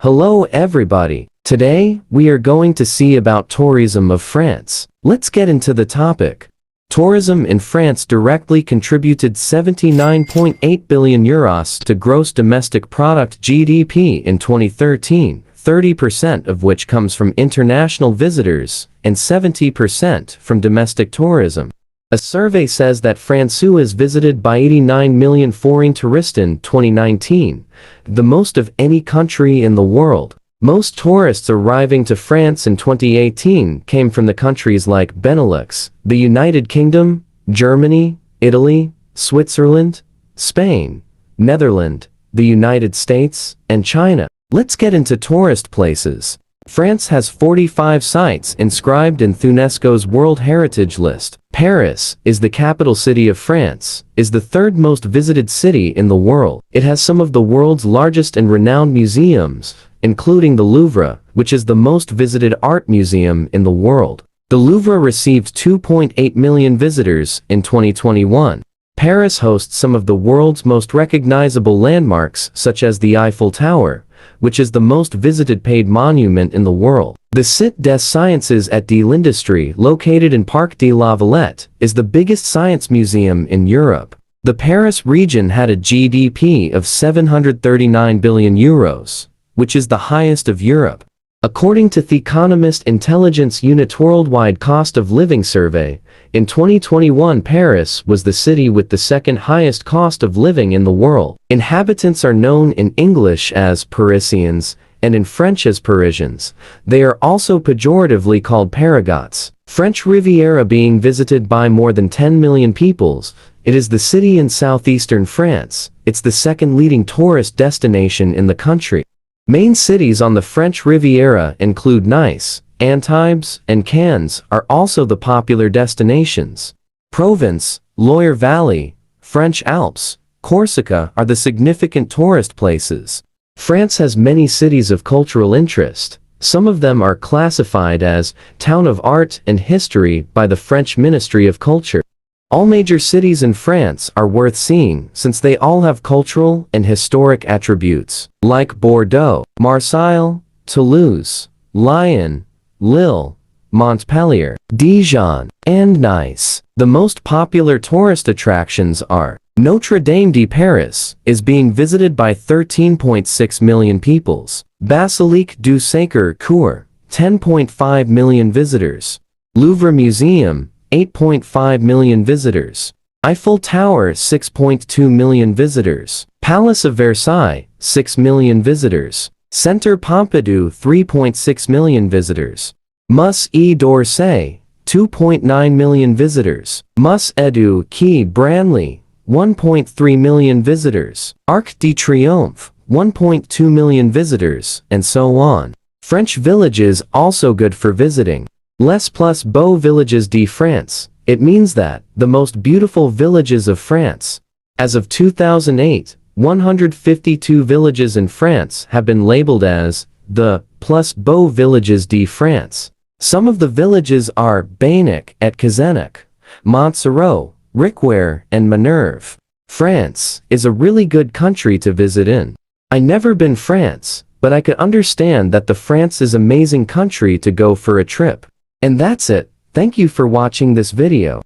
Hello everybody. Today, we are going to see about tourism of France. Let's get into the topic. Tourism in France directly contributed 79.8 billion euros to gross domestic product (GDP) in 2013, 30% of which comes from international visitors and 70% from domestic tourism. A survey says that France was visited by 89 million foreign tourists in 2019, the most of any country in the world. Most tourists arriving to France in 2018 came from the countries like Benelux, the United Kingdom, Germany, Italy, Switzerland, Spain, Netherlands, the United States, and China. Let's get into tourist places. France has 45 sites inscribed in UNESCO's World Heritage List. Paris is the capital city of France, is the third most visited city in the world. It has some of the world's largest and renowned museums, including the Louvre, which is the most visited art museum in the world. The Louvre received 2.8 million visitors in 2021. Paris hosts some of the world's most recognizable landmarks, such as the Eiffel Tower, which is the most visited paid monument in the world. The Cité des Sciences et de l'Industrie, located in Parc de la Villette, is the biggest science museum in Europe. The Paris region had a GDP of 739 billion euros, which is the highest of Europe. According to The Economist Intelligence Unit Worldwide Cost of Living Survey, in 2021 Paris was the city with the second highest cost of living in the world. Inhabitants are known in English as Parisians and in French as Parisians. They are also pejoratively called Paragots. French Riviera being visited by more than 10 million people. It is the city in southeastern France. It's the second leading tourist destination in the country. Main cities on the French Riviera include Nice, Antibes, and Cannes are also the popular destinations. Provence, Loire Valley, French Alps, Corsica are the significant tourist places. France has many cities of cultural interest. Some of them are classified as Town of Art and History by the French Ministry of Culture. All major cities in France are worth seeing since they all have cultural and historic attributes, like Bordeaux, Marseille, Toulouse, Lyon, Lille, Montpellier, Dijon, and Nice. The most popular tourist attractions are Notre Dame de Paris is being visited by 13.6 million people. Basilique du Sacré-Cœur, 10.5 million visitors. Louvre Museum, 8.5 million visitors. Eiffel Tower, 6.2 million visitors. Palace of Versailles, 6 million visitors. Centre Pompidou, 3.6 million visitors. Musée d'Orsay, 2.9 million visitors. Musée du Quai Branly, 1.3 million visitors. Arc de Triomphe, 1.2 million visitors, and so on. French villages also good for visiting. Les plus beaux villages de France. It means that the most beautiful villages of France. As of 2008, 152 villages in France have been labeled as the plus beaux villages de France. Some of the villages are Baynac et Cazenec, Montsoreau, Riquer, and Minerve. France is a really good country to visit in. I never been France, but I could understand that the France is amazing country to go for a trip. And that's it. Thank you for watching this video.